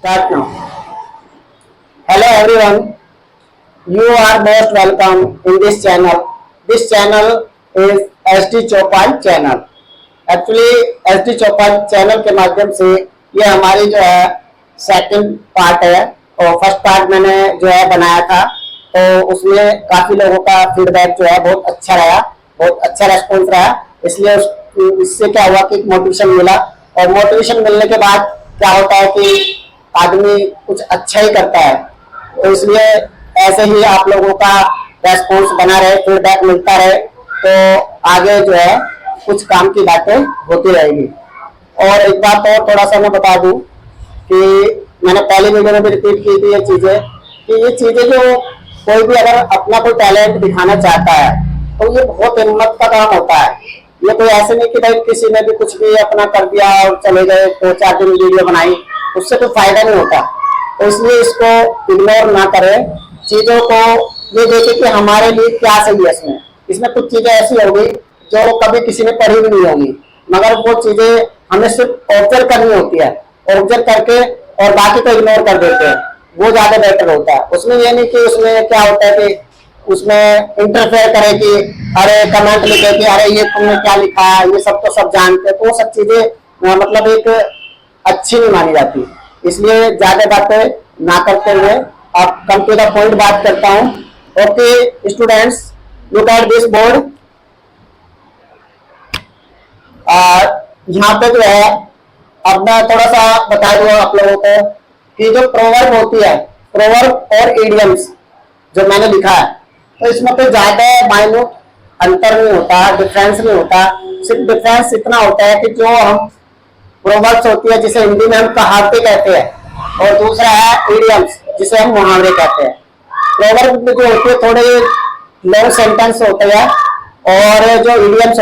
Start now. Hello everyone. You are most welcome in this channel. This channel is SD Chaupal channel. Actually SD Chaupal channel के माध्यम से ये हमारी जो है सेकंड पार्ट है और फर्स्ट पार्ट मैंने जो है बनाया था, तो उसमें काफी लोगों का फीडबैक जो है बहुत अच्छा रहा, बहुत अच्छा रेस्पॉन्स रहा. इसलिए इससे क्या हुआ कि मोटिवेशन मिला, और मोटिवेशन मिलने के बाद क्या होता है कि आदमी कुछ अच्छा ही करता है. तो इसलिए ऐसे ही आप लोगों का रेस्पॉन्स बना रहे, फीडबैक मिलता रहे, तो आगे जो है कुछ काम की बातें होती रहेगी. और एक बात और थोड़ा सा मैं बता दूं कि मैंने पहले वीडियो में भी रिपीट की थी ये चीजें, कि ये चीजें जो कोई भी अगर अपना कोई टैलेंट दिखाना चाहता है तो ये बहुत हिम्मत का काम होता है. ये कोई ऐसे नहीं कि भाई किसी ने भी कुछ भी अपना कर दिया और चले गए, 2-4 दिन वीडियो बनाई, उससे कोई फायदा नहीं होता. तो इसलिए इसको इग्नोर ना करें, चीजों को ये देखें कि हमारे लिए क्या सही है. इसमें कुछ चीजें ऐसी होगी जो कभी किसी ने पढ़ी भी नहीं होगी, मगर वो चीजें हमें सिर्फ ऑब्जर्व करनी होती है. ऑब्जर्व करके और बाकी को इग्नोर कर देते हैं, वो ज्यादा बेटर होता है. उसमें ये नहीं कि उसमें क्या होता है कि उसमें इंटरफेयर करे कि अरे कमेंट लिखे कि अरे ये तुमने क्या लिखा है, ये सब तो सब जानते हैं. तो वो सब चीजें मतलब एक अच्छी नहीं मानी जाती. इसलिए ज्यादा बातें ना करते हुए अब कम टू द पॉइंट बात करता हूँ. Okay students, look at this board. यहाँ पे जो है अब मैं थोड़ा सा बता दूंगा आप लोगों को कि जो प्रोवर्ब होती है, प्रोवर्ब और इडियम्स जो मैंने लिखा है, तो इसमें तो ज्यादा माइन्यूट अंतर नहीं होता, डिफरेंस नहीं होता. सिर्फ डिफरेंस इतना होता है कि जो हम प्रोवर्ब्स होती है जिसे हिंदी में हम कहावतें कहते हैं, और दूसरा है इडियम्स जिसे हम मुहावरे कहते हैं. प्रोवर्ब में जो होती है थोड़े लॉन्ग सेंटेंस होते हैं, और जो इडियम्स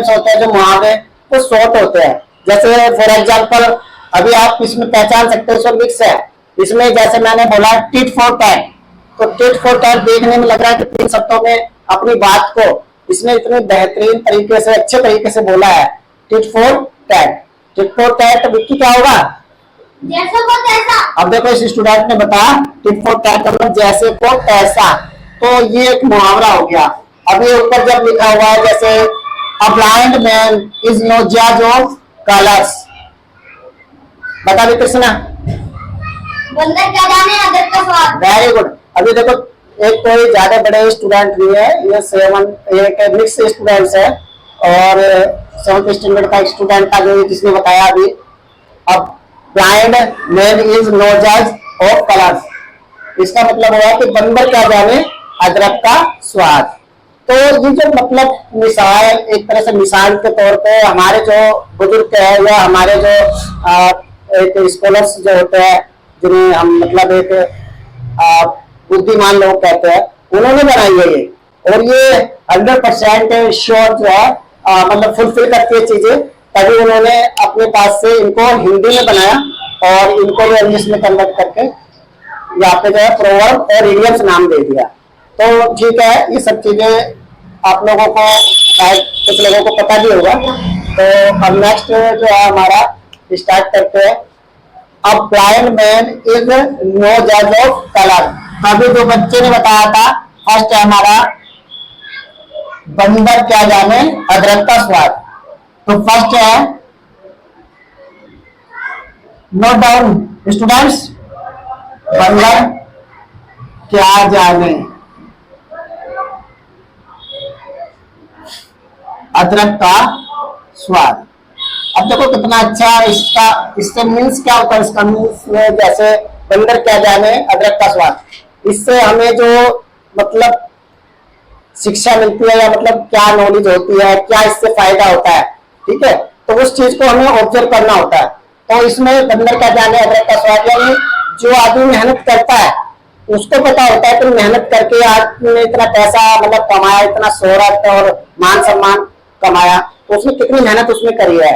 होते हैं जो मुहावरे, वो शॉर्ट होते हैं. जैसे फॉर एग्जांपल अभी आप इसमें पहचान सकते हो, इसमें मिक्स है. इसमें जैसे मैंने बोला टिट फॉर टैट, तो टिट फॉर टैट देखने में लग रहा है कि 3 शब्दों में अपनी बात को इसने इतने बेहतरीन तरीके से, अच्छे तरीके से बोला है. Tit for tat. Tit for tat Vicky क्या होगा? जैसे को तैसा. अब देखो इस स्टूडेंट ने बताया टिट फॉर टैट का मतलब जैसे को तैसा, तो ये एक मुहावरा हो गया. अभी ऊपर जब लिखा हुआ है जैसे a blind man is no जज ऑफ कलर्स, बता दे कृष्णा. बंदर क्या जाने अदरक का स्वाद. Very good. अभी देखो एक कोई ज्यादा बड़े स्टूडेंट नहीं है, ये एक मिक्स स्टूडेंट्स है, और 7th स्टैंडर्ड का स्टूडेंट था जो जिसने बताया अभी. अब ब्लाइंड मैन इज नो जज ऑफ कलर्स, इसका मतलब हुआ कि बंदर क्या जाने अदरक का स्वाद. तो ये जो मतलब मिसाल, एक तरह से मिसाल के तौर पे हमारे जो बुजुर्ग है या हमारे जो एक स्कॉलर्स जो होते हैं जिन्हें हम मतलब एक बुद्धिमान लोग कहते हैं, उन्होंने बनाई है ये. और ये 100% श्योर जो है मतलब फुलफिल करती है चीजें, तभी उन्होंने अपने पास से इनको हिंदी में बनाया और इनको भी इंग्लिश में कन्वर्ट करके यहाँ पे जो है प्रोवर्ब और इडियम्स नाम दे दिया. तो ठीक है, ये सब चीजें आप लोगों को शायद कुछ लोगों को पता भी होगा. तो अब नेक्स्ट जो है हमारा स्टार्ट करते हैं. अब ब्लाइंड मैन इज नो जज ऑफ कलर. अभी जो बच्चे ने बताया था फर्स्ट है हमारा बंदर क्या जाने अदरक का स्वाद. तो फर्स्ट है, नोट डाउन स्टूडेंट्स, बंदर क्या जाने अदरक का स्वाद. अब देखो कितना अच्छा इसका, इससे मीन्स क्या होता है. इसका मीन्स में जैसे बंदर क्या जाने अदरक का स्वाद, इससे हमें जो मतलब शिक्षा मिलती है या मतलब क्या नॉलेज होती है, क्या इससे फायदा होता है, ठीक है, तो उस चीज को हमें ऑब्जर्व करना होता है. तो इसमें बंदर क्या जाने अदरक का स्वाद, यानी जो आदमी मेहनत करता है उसको पता होता है कि मेहनत करके आपने इतना पैसा मतलब कमाया, इतना शोहरत और मान सम्मान कमाया, तो उसने कितनी मेहनत उसमें करी है.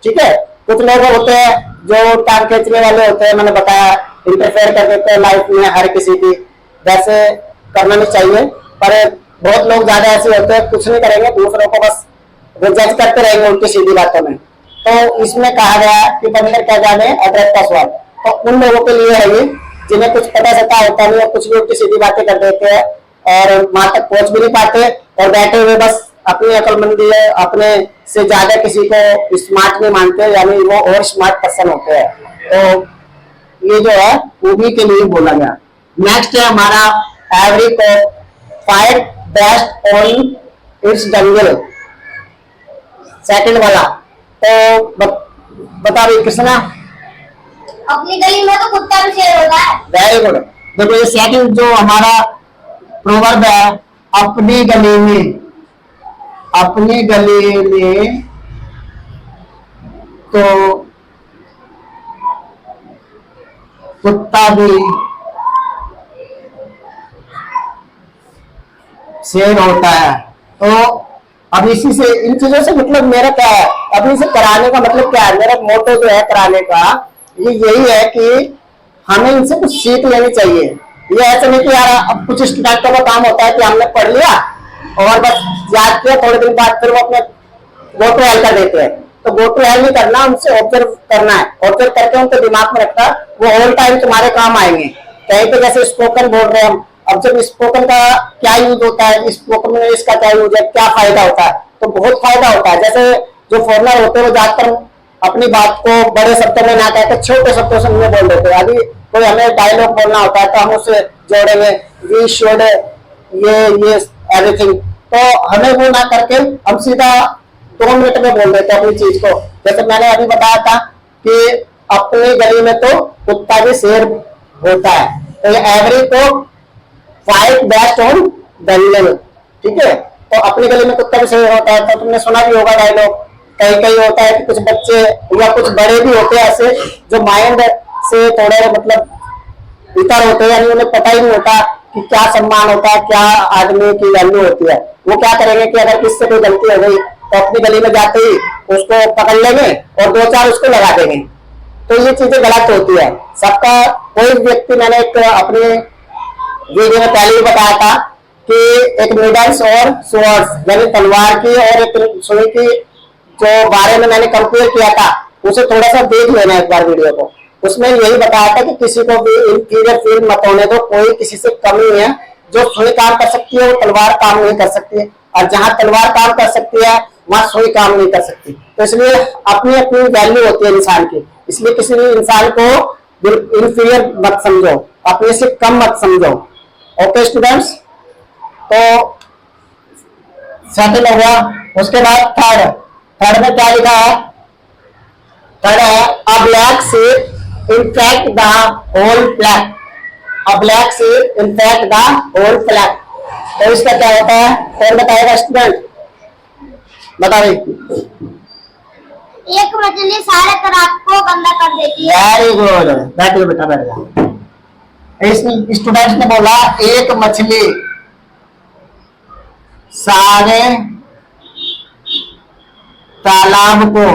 ठीक है, कुछ लोग होते हैं जो टांग खींचने वाले होते हैं, मैंने बताया इंटरफेयर कर देते हैं लाइफ में हर किसी की. वैसे करना नहीं चाहिए, पर बहुत लोग ज्यादा ऐसे होते हैं कुछ नहीं करेंगे, दूसरों को बस जज करते रहेंगे उल्टी सीधी बातों में. तो इसमें कहा गया कि बंदर क्या जाने अदरक का स्वाद. तो उन लोगों के लिए है ये, जिन्हें कुछ पता सता होता नहीं है, कुछ भी उल्टी सीधी बातें कर देते हैं और वहां तक पहुंच भी नहीं पाते और बैठे हुए बस अपनी अकलमंदी है, अपने से ज्यादा किसी को स्मार्ट नहीं मानते, यानी वो और स्मार्ट पर्सन होते हैं। तो ये जो है उन्हीं के लिए बोला गया। नेक्स्ट है हमारा एवरी को fight best on it's jungle, second वाला। तो बता भाई कृष्णा। अपनी गली में तो कुत्ता भी शेर होता है। Very good. देखो ये सेकंड जो हमारा प्रोवर्ब है, अपनी गली में, अपनी गली में तो कुत्ता भी शेर होता है। तो अब इसी से, इन चीजों से मतलब मेरा क्या है, अब इसे कराने का मतलब क्या है, मेरा मोटो जो है कराने का ये यही है कि हमें इनसे कुछ सीख लेनी चाहिए। ये ऐसा नहीं कि यार अब कुछ स्टूडेंटों का काम होता है कि हमने पढ़ लिया और बस याद किया, थोड़े दिन बाद फिर वो अपने गो टू हेल कर देते हैं। तो गो टू हेल नहीं करना, उनसे ऑब्जर्व करना है, ऑब्जर्व करके उनके दिमाग में रखना, वो ऑल टाइम तुम्हारे काम आएंगे। कहीं पे जैसे स्पोकन बोल रहे हैं हम, अब जब स्पोकन का क्या यूज होता है, स्पोकन में इसका क्या यूज है, क्या फायदा होता है, तो बहुत फायदा होता है। जैसे जो फॉरनर होते हैं वो ज्यादातर अपनी बात को बड़े शब्दों में ना कहकर छोटे शब्दों से मुझे बोल देते हैं। अभी कोई हमें डायलॉग बोलना होता है तो हम उसे जोड़ेंगे, वी शुड ये एवरीथिंग, तो हमें वो ना करके हम सीधा 2 मिनट में बोल देते हैं अपनी चीज को। जैसे मैंने अभी बताया था कि अपनी गली में तो कुत्ता भी शेर होता है, तो ये एवरी को फाइट बेस्ट ऑन दंगल, ठीक है। तो अपनी गली में कुत्ता भी शेर होता है, तो तुमने सुना भी होगा डायलॉग। कहीं कहीं होता है कि कुछ बच्चे या कुछ बड़े भी होते हैं ऐसे जो माइंड से थोड़े मतलब इतर होते हैं, यानी उन्हें पता ही नहीं होता कि क्या सम्मान होता है, क्या आदमी की वैल्यू होती है। वो क्या करेंगे कि अगर किससे कोई गलती हो गई तो अपनी गली में जाते ही उसको पकड़ लेंगे और 2-4 उसको लगा देंगे। तो ये चीजें गलत होती है। सबका कोई व्यक्ति, मैंने एक अपनी वीडियो में पहले ही बताया था कि एक नीडल्स और स्वॉर्ड्स यानी तलवार की और एक सुई की जो बारे में मैंने कंपेयर किया था, उसे थोड़ा सा देख लेना एक बार वीडियो को। उसमें यही बताया था कि किसी को भी इंफीरियर फील मत होने दो, कोई किसी से कम नहीं है। जो सुई काम कर सकती है वो तलवार काम नहीं कर सकती है, और जहां तलवार काम कर सकती है वहां सुई काम नहीं कर सकती। तो इसलिए अपनी अपनी वैल्यू होती है इंसान की, इसलिए किसी भी इंसान को इंफीरियर मत समझो, अपने से कम मत समझो। ओके स्टूडेंट्स, तो सेकंड हो गया। उसके बाद थर्ड में क्या लिखा है, थर्ड है a black sheep infect the whole flag, a black sheep infect the whole flag. तो इसका क्या होता है, कौन बताएगा स्टूडेंट, बता रही। एक मछली सारे तालाब को गंदा कर देती है। वेरी गुड, बैठिए बेटा बैठ जा। इस स्टूडेंट ने बोला एक मछली सारे तालाब को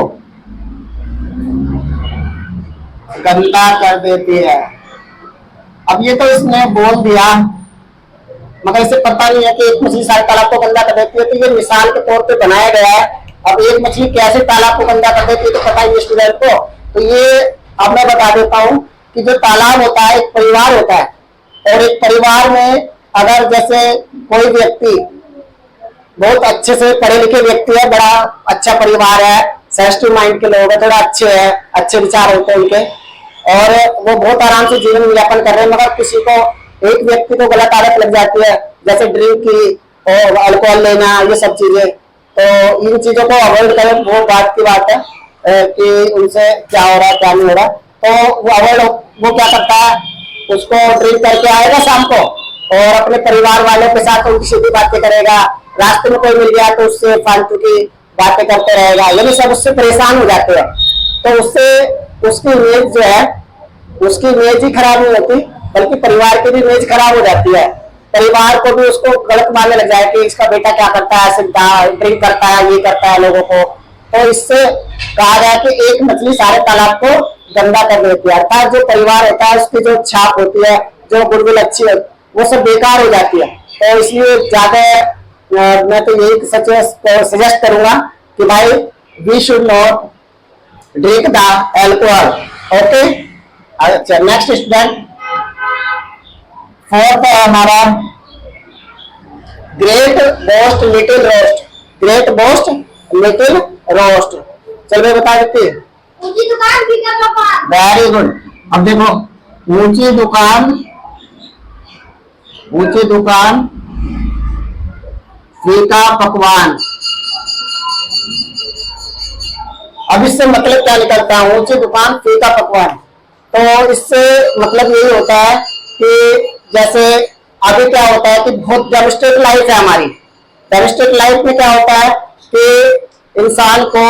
गंदा कर देती है। अब ये तो इसने बोल दिया, मगर इसे पता नहीं है कि एक मछली सारे तालाब को गंदा कर देती है, तो ये मिसाल के तौर पे बनाया गया है। अब एक मछली कैसे तालाब को गंदा कर देती है तो पता ही स्टूडेंट को। तो ये अब मैं बता देता हूँ कि जो तालाब होता है एक परिवार होता है, और एक परिवार में अगर जैसे कोई व्यक्ति बहुत अच्छे से पढ़े लिखे व्यक्ति है, बड़ा अच्छा परिवार है, सेंसिटिव माइंड के लोग हैं, थोड़ा अच्छे हैं, अच्छे विचार होते हैं उनके, और वो बहुत आराम से जीवन यापन कर रहे हैं। मगर किसी को, एक व्यक्ति को गलत आदत लग जाती है, जैसे ड्रिंक की और अल्कोहल लेना, ये सब चीजें, तो इन चीजों को अवॉइड करें। वो बात की बात है कि उनसे क्या हो रहा है क्या नहीं हो रहा, तो वो अवॉइड, वो क्या करता है, उसको ड्रिंक करके आएगा शाम को और अपने परिवार वालों के साथ उनकी सीधी बातें करेगा, रास्ते में कोई मिल गया तो उससे फालतू की बातें करते रहेगा, यानी सब उससे परेशान हो जाते हैं। तो उससे उसकी इमेज जो है, उसकी इमेज ही खराब नहीं होती बल्कि परिवार की भी इमेज खराब हो जाती है। परिवार को भी उसको गलत मानने लग जाए कि इसका बेटा क्या करता है, ऐसे ड्रिंक करता है, ये करता है लोगों को। तो इससे कहा गया कि एक मछली सारे तालाब को गंदा कर देती है, अर्थात जो परिवार होता है उसकी जो छाप होती है, जो गुडविल अच्छी है, वो सब बेकार हो जाती है। तो इसलिए ज्यादा मैं तो यही सजेस्ट करूंगा कि भाई we should not drink the alcohol. Okay, अच्छा, नेक्स्ट स्टूडेंट, फोर्थ है हमारा great boast little roast. Great boast little roast, चल भाई बता देते। ऊंची दुकान फीका पकवान। Very good. अब देखो, ऊंची दुकान, ऊंची दुकान फीका पकवान। अब इससे मतलब क्या निकलता है, ऊंची दुकान फीका पकवान? तो इससे मतलब यही होता है कि जैसे अभी क्या होता है कि बहुत डेमोस्ट्रेट लाइफ है हमारी। डेमोस्ट्रेट लाइफ में क्या होता है कि इंसान को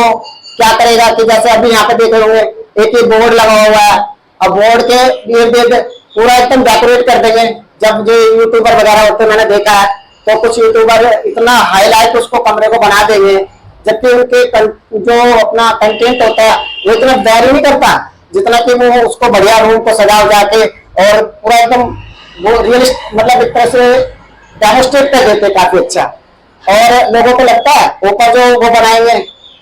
क्या करेगा कि जैसे अभी यहाँ पे देख रहे होंगे एक ही बोर्ड लगा हुआ है, अब बोर्ड के इर्द गिर्द पूरा एकदम डेकोरेट कर देंगे। जब जो यूट्यूबर वगैरह होते हैं मैंने देखा है, तो कुछ यूट्यूबर इतना हाईलाइट उसको कमरे को बना देंगे, जबकि उनके जो अपना कंटेंट होता है वो इतना वैरी नहीं करता जितना कि वो उसको बढ़िया रूम को सजा उजा के और पूरा एकदम वो रियलिस्ट मतलब एक तरह से डेमोस्ट्रेट कर देते काफी अच्छा। और लोगों को लगता है ऊपर जो वो बनाएंगे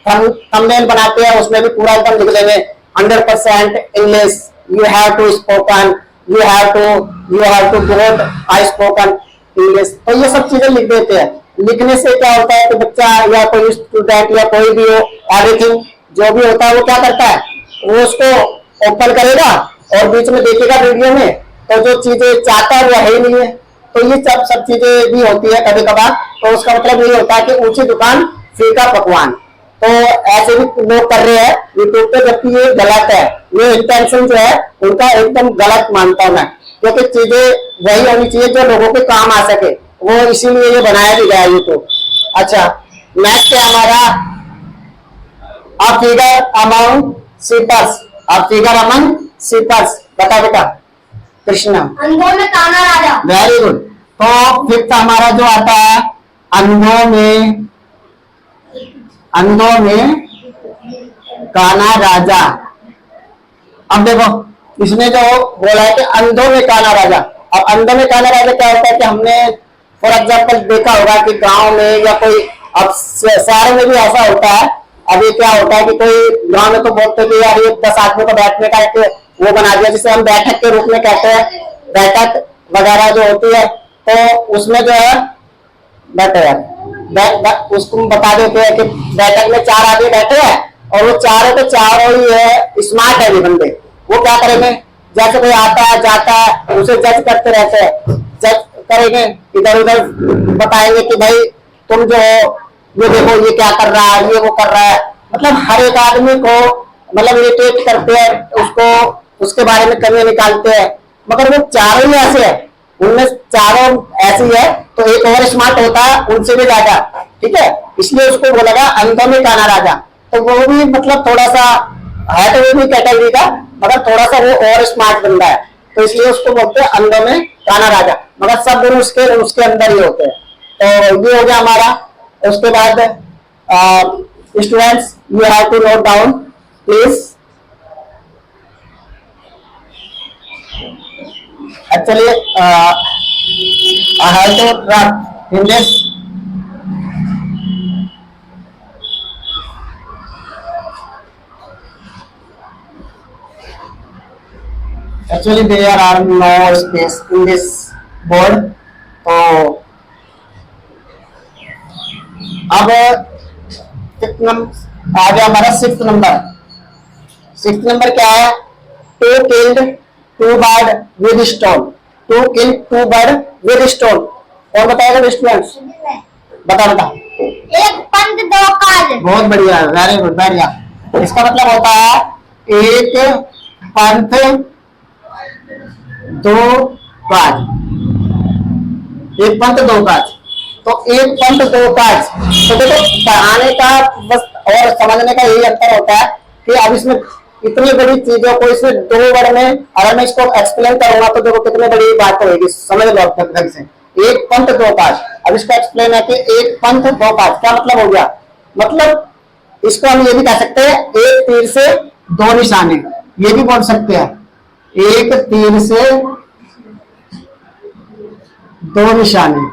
थंबनेल बनाते हैं उसमें भी पूरा एकदम लिख देंगे 100% English, you have to spoken, you have to good I spoken English. तो ये सब चीजें लिख देते हैं। लिखने से क्या होता है कि बच्चा या कोई स्टूडेंट या कोई भी हो, एवरीथिंग जो भी होता है वो क्या करता है, वो उसको ओपन करेगा और बीच में देखेगा वीडियो में, तो जो चीजें चाहता है वो है ही नहीं है। तो ये सब चीजें भी होती है कभी कभार। तो उसका मतलब ये होता है कि ऊंची दुकान फीका पकवान। तो ऐसे भी लोग कर रहे हैं यूट्यूब पे, जबकि ये गलत है। ये इंटेंशन जो है उनका एकदम गलत मानता हूं मैं, क्योंकि चीजें वही होनी चाहिए जो लोगों के काम आ सके, वो इसीलिए ये बनाया भी गया यूट्यूब। अच्छा, नेक्स्ट है हमारा a figure among ciphers. A figure among ciphers, बता बेटा कृष्णा। अंधों में काना राजा। Very good. तो फिफ्थ हमारा जो आता है अंधों में काना राजा। अब देखो इसने जो बोला है कि अंधों में काना राजा। अब अंधों में काना राजा क्या होता है कि हमने फॉर एग्जाम्पल देखा होगा कि गांव में या कोई, अब शहर में भी ऐसा होता है। अभी क्या होता है कि कोई गांव में तो बोलते हैं कि यार ये 10 आदमी को बैठने का एक वो बना दिया, जिसे हम बैठक के रूप में कहते हैं। बैठक वगैरह जो होती है तो उसमें जो है बैठे हैं, उसको बता देते हैं कि बैठक में 4 आदमी बैठे हैं और वो चारों के चारों ही है स्मार्ट है ये बंदे। वो क्या करेंगे, जैसे कोई आता है जाता है उसे जज करते रहते हैं, जज करेंगे, इधर उधर बताएंगे कि भाई तुम जो हो ये देखो ये क्या कर रहा है, ये वो कर रहा है। मतलब हर एक आदमी को मतलब इरिटेट करते हैं, उसको उसके बारे में कमियां निकालते हैं। मगर वो चारों ही ऐसे है, उनमें चारों ऐसी है तो एक और स्मार्ट होता है उनसे भी ज्यादा, ठीक है। इसलिए उसको बोला गया अंधों में काना राजा। तो वो भी मतलब थोड़ा सा है तो वो भी कैटेगरी का, मगर थोड़ा सा वो और स्मार्ट बंदा है, तो इसलिए उसको बोलते हैं अंधों में काना राजा। मगर सब गुण उसके अंदर ही होते हैं। तो ये हो गया हमारा। उसके बाद students you have to note down please. Actually, I have to write in this. Actually, there are no space in this board. तो अब आ गया हमारा 6th नंबर। 6th नंबर क्या है, to killed 2 bird with stone। 2 kill 2 bird with stone। और बताएगा students, बता। एक पंथ 2 काज। बहुत बढ़िया, वेरी गुड, बढ़िया। इसका मतलब होता है एक पंथ 2 काज। एक पंथ 2 काज। तो एक पंथ 2 काज, तो देखो पढ़ाने का बस और समझने का यही अंतर होता है कि अब इसमें इतनी बड़ी चीजों को इसमें 2 वर्ड में अगर मैं इसको एक्सप्लेन करूंगा तो देखो कितनी बड़ी बात होगी, समझ लो ढंग से। एक पंथ 2 काज। अब इसका एक्सप्लेन है कि एक पंथ 2 काज क्या मतलब हो गया, मतलब इसको हम ये भी कह सकते हैं एक तीर से 2 निशाने, ये भी बोल सकते हैं एक तीर से 2 निशाने।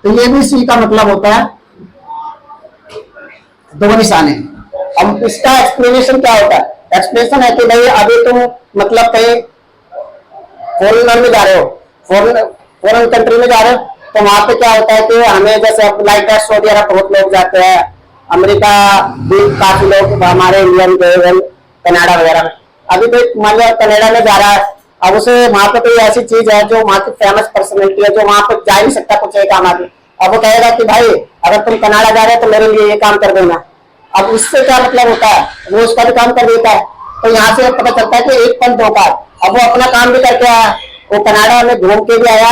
तो ये भी सी का मतलब होता है 2 निशाने। अब इसका एक्सप्लेनेशन क्या होता है, एक्सप्रेशन है कि भाई अभी तुम मतलब कहीं फॉरेन में जा रहे हो, फॉरेन कंट्री में जा रहे हो, तो वहां पे क्या होता है कि हमें जैसे लाइक सऊदी अरब बहुत लोग जाते हैं, अमेरिका भी काफी लोग हमारे इंडियन गए, कनाडा वगैरह में। अभी तो मान लिया कनाडा में जा रहा है, अब उसे वहां पे कोई ऐसी चीज है जो वहां की फेमस पर्सनैलिटी है जो वहां पे जा ही नहीं सकता कुछ एक काम आदमी, अब वो कहेगा कि भाई अगर तुम कनाडा जा रहे हो तो मेरे लिए ये काम कर देना। अब उससे क्या मतलब होता है, वो उसका भी काम कर देता है। तो यहाँ से पता चलता है कि एक पन दो काज। अब वो अपना काम भी करके आया, वो कनाडा में घूम के भी आया,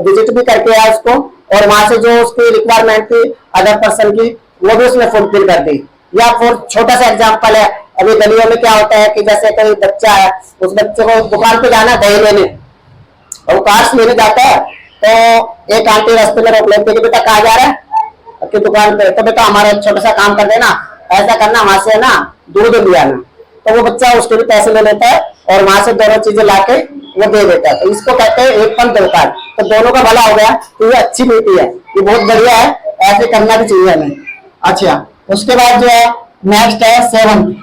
विजिट भी करके आया उसको, और वहां से जो उसकी रिक्वायरमेंट थी अदर पर्सन की वो भी उसने फुलफिल कर दी। या फिर छोटा सा एग्जांपल है, अभी गलियों में क्या होता है कि जैसे कोई बच्चा है, उस बच्चे को दुकान पे जाना दही लेने, और वो कार्ड्स लेने जाता है, तो एक आंटी रास्ते में रोक लेते कि बेटा कहाँ जा रहा है, की दुकान पे, तो बेटा हमारा छोटा सा काम कर देना, ऐसा करना, वहां से ना दूध ले आना। तो वो बच्चा उसके भी पैसे ले लेता है और वहां से दोनों चीजें लाके वो दे देता है। तो इसको कहते हैं एक पन दो काज। तो दोनों का भला हो गया, तो ये अच्छी नीति है, ये बहुत बढ़िया है, ऐसे करना भी चाहिए हमें। अच्छा, उसके बाद जो है नेक्स्ट है सेवंथ।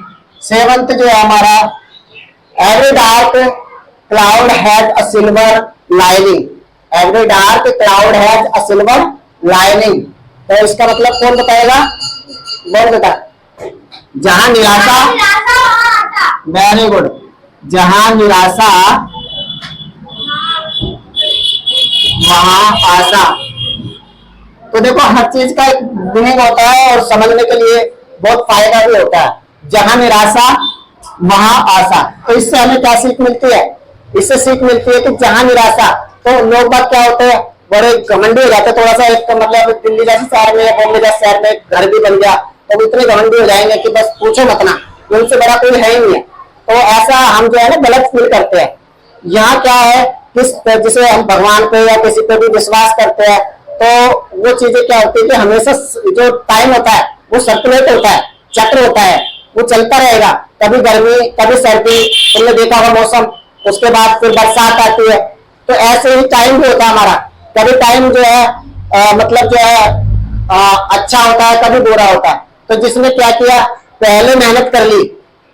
सेवंथ जो है हमारा, every dark cloud has a silver lining. Every dark cloud has a silver lining. तो इसका मतलब कौन बताएगा, बोल बेटा। जहां निराशा, वेरी गुड, जहां निराशा वहां आशा। तो देखो हर चीज का एक मीनिंग होता है और समझने के लिए बहुत फायदा भी होता है। जहां निराशा वहां आशा, तो इससे हमें क्या सीख मिलती है, इससे सीख मिलती है कि जहां निराशा, तो लोग बात क्या होते हैं बड़े घमंडी हो जाते हैं, थोड़ा सा एक मतलब दिल्ली जैसे शहर में या बॉम्बे जैसे शहर में घर भी बन गया तो वो इतने घमंडी हो जाएंगे कि बस पूछो मत ना, उनसे बड़ा कोई है ही नहीं है। तो ऐसा हम जो है ना गलत फील करते हैं। यहाँ क्या है, किस जिसे हम भगवान पे या किसी पे भी विश्वास करते हैं, तो वो चीजें क्या होती है कि हमेशा जो टाइम होता है वो सर्कुलेट होता है, चक्र होता है, वो चलता रहेगा। कभी गर्मी, कभी सर्दी, तुमने देखा होगा मौसम, उसके बाद फिर बरसात आती है। तो ऐसे ही टाइम भी होता है हमारा। कभी टाइम जो है मतलब जो है अच्छा होता है, कभी बुरा होता है। तो जिसने क्या किया, पहले मेहनत कर ली,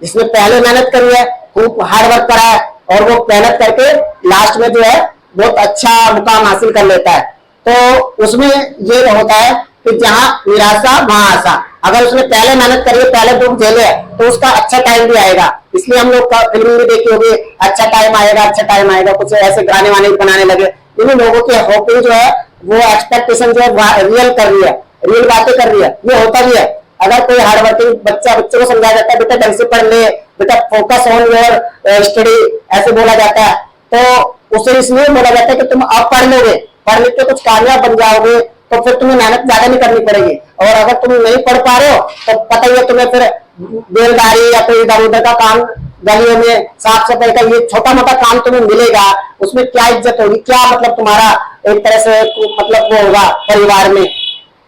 जिसने पहले मेहनत करी है, खूब हार्ड वर्क करा है, और वो मेहनत करके लास्ट में जो है बहुत अच्छा मुकाम हासिल कर लेता है। तो उसमें ये होता है कि जहां निराशा वहां आशा। अगर उसने पहले मेहनत करी है, पहले दुख झेले, तो उसका अच्छा टाइम भी आएगा। इसलिए हम लोग फिल्म भी देखी होगी, अच्छा टाइम आएगा, अच्छा टाइम आएगा, कुछ ऐसे गाने वाने बनाने लगे। इन लोगों की होपिंग जो है, वो एक्सपेक्टेशन जो है रियल कर रही है, रियल बातें कर रही है, ये होता भी है। अगर कोई हार्ड वर्किंग बच्चे को समझाया जाता है, बेटा ढंग से पढ़ ले, बेटा फोकस ऑन योर स्टडी, ऐसे बोला जाता है, तो उसे इसलिए बोला जाता है कि तुम अब पढ़ लोगे, पढ़ लिख के कुछ कामयाब बन जाओगे, तो फिर तुम्हें मेहनत ज्यादा नहीं करनी पड़ेगी। और अगर तुम नहीं पढ़ पा रहे हो तो पता ही है तुम्हें, फिर बेलदारी या कोई इधर उधर का काम, गलियों में साफ सफाई का ये छोटा मोटा काम तुम्हें मिलेगा, उसमें क्या इज्जत होगी, क्या मतलब तुम्हारा एक तरह से मतलब वो होगा परिवार में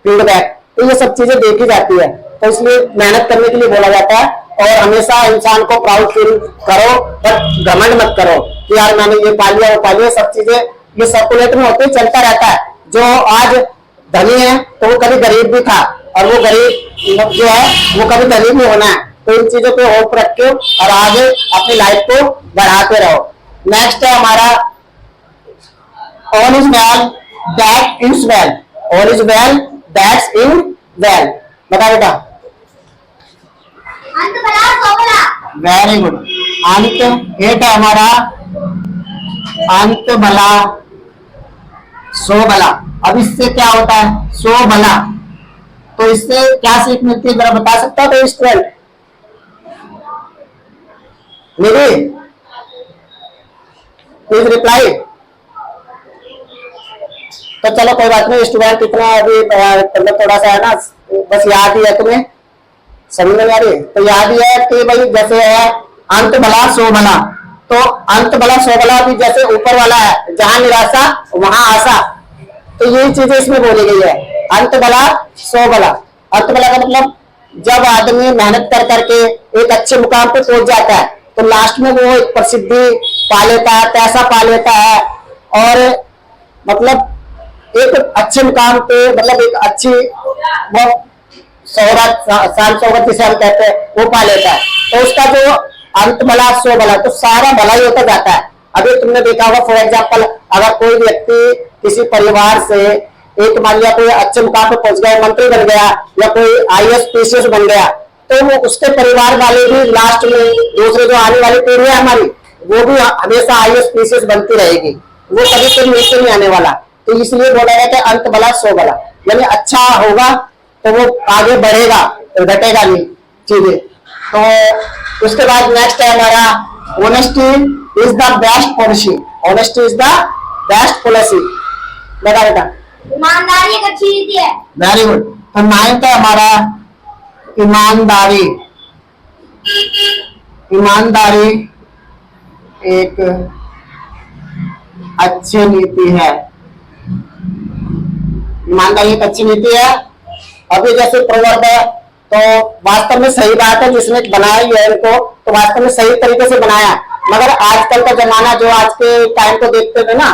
फीडबैक। तो ये सब चीजें देखी जाती है। तो इसलिए मेहनत करने के लिए बोला जाता है। और हमेशा इंसान को प्राउड फील करो, बट घमंड मत करो कि यार मैंने ये पा लिया, वो पा लिया। सब चीजें ये सर्कुलेट में होते चलता रहता है। जो आज धनी है तो वो कभी गरीब भी था, और वो गरीब जो है वो कभी धनी भी होना है। तो इन चीजों पे होप रख के और आगे अपनी लाइफ को बढ़ाते रहो। नेक्स्ट है हमारा, all is well that is well. All is well that's in well. बता बेटा। अंत भला सो भला। Very good. अंत एट है हमारा, अंत भला सो भला। अब इससे क्या होता है, सो भला, तो इससे क्या सीख मिलती है जरा बता सकता हो तो स्टूडेंट मेरी प्लीज रिप्लाई। तो चलो कोई बात नहीं, स्टूडेंट इतना अभी मतलब थोड़ा सा है ना, बस याद ही है तुम्हें, समझ में आ रही है। तो याद ही है कि भाई जैसे है अंत भला सो भला, तो अंत भला सो भला भी जैसे ऊपर वाला है, जहां निराशा वहां आशा। तो यही चीजें इसमें बोली गई है, अंत भला सो भला। अंत भला का मतलब जब आदमी मेहनत कर करके एक अच्छे मुकाम पे पहुंच जाता है, तो लास्ट में वो एक प्रसिद्धि पा लेता है, पैसा पा लेता है, और मतलब एक अच्छे मुकाम पे, मतलब एक अच्छी वो शोहरत, शान शौकत जिसे हम कहते हैं, वो पा लेता है। तो उसका जो अंत भला सो भला, तो सारा भला ही होता जाता है। अभी तुमने देखा होगा फॉर एग्जाम्पल, अगर कोई व्यक्ति किसी परिवार से एक मान लिया कोई अच्छे मुकाम पे पहुंच गया, मंत्री बन गया या कोई आईएएस पीसीएस बन गया, तो वो उसके परिवार वाले भी लास्ट में दूसरे जो आने वाली पीढ़ी है हमारी, वो भी हमेशा आईएएस पीसीएस बनती रहेगी, वो कभी कोई नीचे नहीं आने वाला। तो इसलिए बोला गया कि अंत भला सो भला, यानी अच्छा होगा तो वो आगे बढ़ेगा, घटेगा नहीं चीजें। तो उसके बाद नेक्स्ट है हमारा honesty is the best policy. Honesty is the best policy. बेटा बेटा ईमानदारी एक अच्छी नीति है। Very good. तो नाइन्थ है हमारा ईमानदारी। ईमानदारी एक अच्छी नीति है। ईमानदारी एक अच्छी नीति है। अभी जैसे प्रोवर्ब है तो वास्तव में सही बात है, जिसने बनाया है इनको तो वास्तव में सही तरीके से बनाया, मगर आजकल का जमाना जो आज के टाइम को देखते थे ना,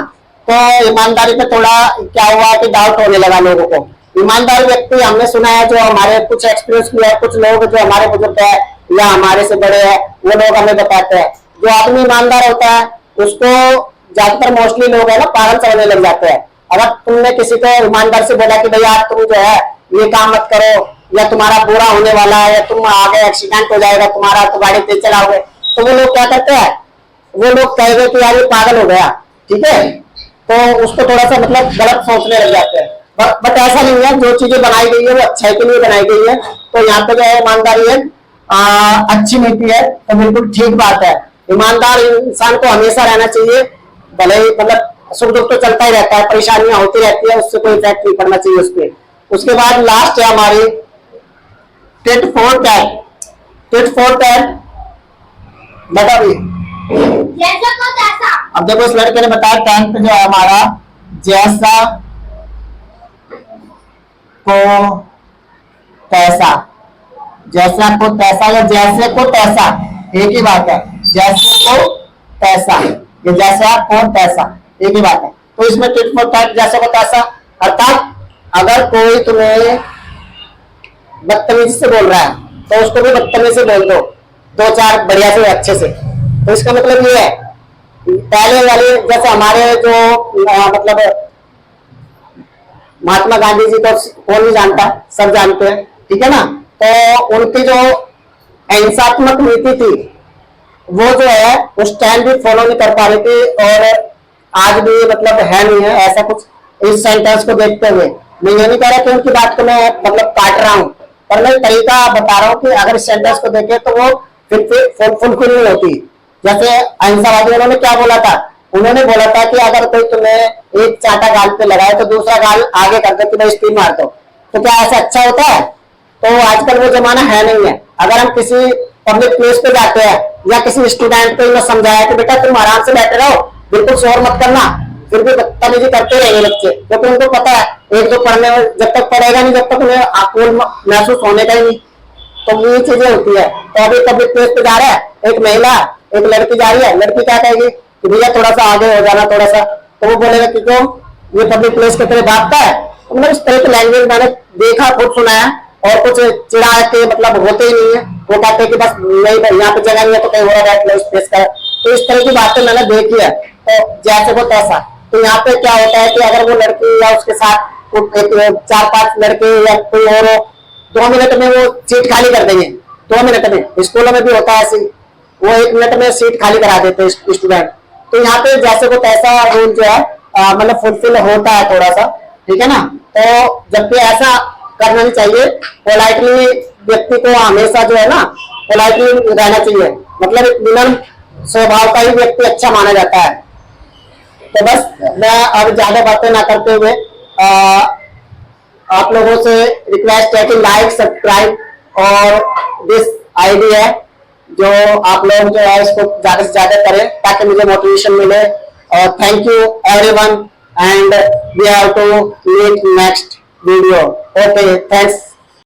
तो ईमानदारी पे थोड़ा क्या हुआ कि डाउट होने लगा लोगों को। ईमानदार व्यक्ति हमने सुना है, जो हमारे कुछ एक्सपीरियंस किया है, कुछ लोग जो हमारे बुजुर्ग है या हमारे से बड़े हैं, वो लोग हमें बताते हैं जो आदमी ईमानदार होता है उसको ज्यादातर मोस्टली लोग है ना पागल समझने लग जाते हैं। अगर तुमने किसी को ईमानदार से बोला कि भैया तुम जो है ये काम मत करो, या तुम्हारा बुरा होने वाला है, या तुम आगे एक्सीडेंट हो जाएगा तुम्हारा, तो गाड़ी तेज चलाओगे, तो वो लोग क्या करते हैं, वो लोग कहेंगे कि यार ये पागल हो गया, ठीक है, तो उसको थोड़ा सा मतलब गलत सोचने लग जाते हैं। बट ऐसा नहीं है, जो चीजें बनाई गई है वो अच्छाई के लिए बनाई गई है। तो यहाँ पे जो है ईमानदारी है अच्छी नीति है, तो बिल्कुल ठीक बात है। ईमानदार इंसान को हमेशा रहना चाहिए, भले ही मतलब सुख दुख तो चलता ही रहता है, परेशानियां होती रहती है, उससे कोई इफेक्ट नहीं पड़ना चाहिए उस पर। उसके बाद लास्ट है हमारी tit for tat. Tit for tat बता भी, जैसा को तैसा। अब देखो इस लड़के ने बताया टेंथ जो है हमारा जैसा को तैसा, जैसा को तैसा या जैसे को तैसा एक ही बात है। जैसे को तैसा, ये जैसा को तैसा एक ही बात है। तो इसमें टिट फॉर टैट, जैसे को तैसा, अर्थात अगर कोई तुम्हें बदतमीजी से बोल रहा है तो उसको भी बदतमीजी से बोल दो, दो चार बढ़िया से अच्छे से। तो इसका मतलब ये है, पहले वाले जैसे हमारे जो मतलब महात्मा गांधी जी को कौन नहीं जानता, सब जानते हैं, ठीक है ना। तो उनकी जो अहिंसात्मक नीति थी वो जो है उस टाइम भी फॉलो नहीं कर पा रही थी, और आज भी मतलब है नहीं है ऐसा कुछ। इस सेंटेंस को देखते हुए मैं ये नहीं कह रहा कि उनकी बात को मैं मतलब काट रहा हूँ, पर मैं तरीका बता रहा हूँ कि अगर इस सेंटेंस को देखें तो वो फिर फुलफिल नहीं होती। जैसे अहिंसावादी उन्होंने क्या बोला था, उन्होंने बोला था कि अगर कोई तुम्हें एक चाटा गाल पे लगाए तो दूसरा गाल आगे कर दो कि भाई स्पीड मार दो, तो क्या ऐसा अच्छा होता है? तो आजकल वो जमाना है नहीं है। अगर हम किसी पब्लिक प्लेस पे जाते हैं या किसी स्टूडेंट को समझाया कि बेटा तुम आराम से बैठे रहो, बिल्कुल शोर मत करना, फिर भी बदतमीजी करते रहेंगे बच्चे, क्योंकि उनको पता है एक दो पढ़ने में जब तक पढ़ेगा नहीं जब तक उन्हें आकुल महसूस होने का ही नहीं। तो ये चीजें होती है। तो अभी पब्लिक प्लेस पे जा रहा है, एक महिला एक लड़की जा रही है, लड़की क्या कहेगी कि भैया थोड़ा सा आगे हो जाना थोड़ा सा, तो वो बोलेगा कि क्यों ये पब्लिक प्लेस की तरह भागता है। तो मतलब इस तरह की लैंग्वेज मैंने देखा, खुद सुना है, और कुछ चिड़ा के मतलब होते ही नहीं है, वो कहते हैं कि बस नहीं यहाँ पे जगह नहीं है तो कहीं हो रहा है स्पेस का। तो इस तरह की बातें मैंने देखी है। तो जैसे वो तैसा, तो यहाँ पे क्या होता है कि अगर वो लड़की या उसके साथ चार पांच लड़के या कोई और 2 मिनट में वो सीट खाली कर देंगे, 2 मिनट में। स्कूलों में भी होता है ऐसे, वो 1 मिनट में सीट खाली करा देते हैं स्टूडेंट। तो यहाँ पे जैसे को तैसा रूल जो है मतलब फुलफिल होता है थोड़ा सा, ठीक है ना। तो जबकि ऐसा करना नहीं चाहिए, पोलाइटली व्यक्ति को हमेशा जो है ना पोलाइटली रहना चाहिए, मतलब एक विनम्र स्वभाव का ही व्यक्ति अच्छा माना जाता है। तो बस मैं अब ज्यादा बातें ना करते हुए आप लोगों से रिक्वेस्ट है कि लाइक सब्सक्राइब और दिस आईडी है जो आप लोग जो है इसको ज्यादा से ज्यादा करें ताकि मुझे मोटिवेशन मिले। और thank you everyone and we have to meet next video. Okay, thanks.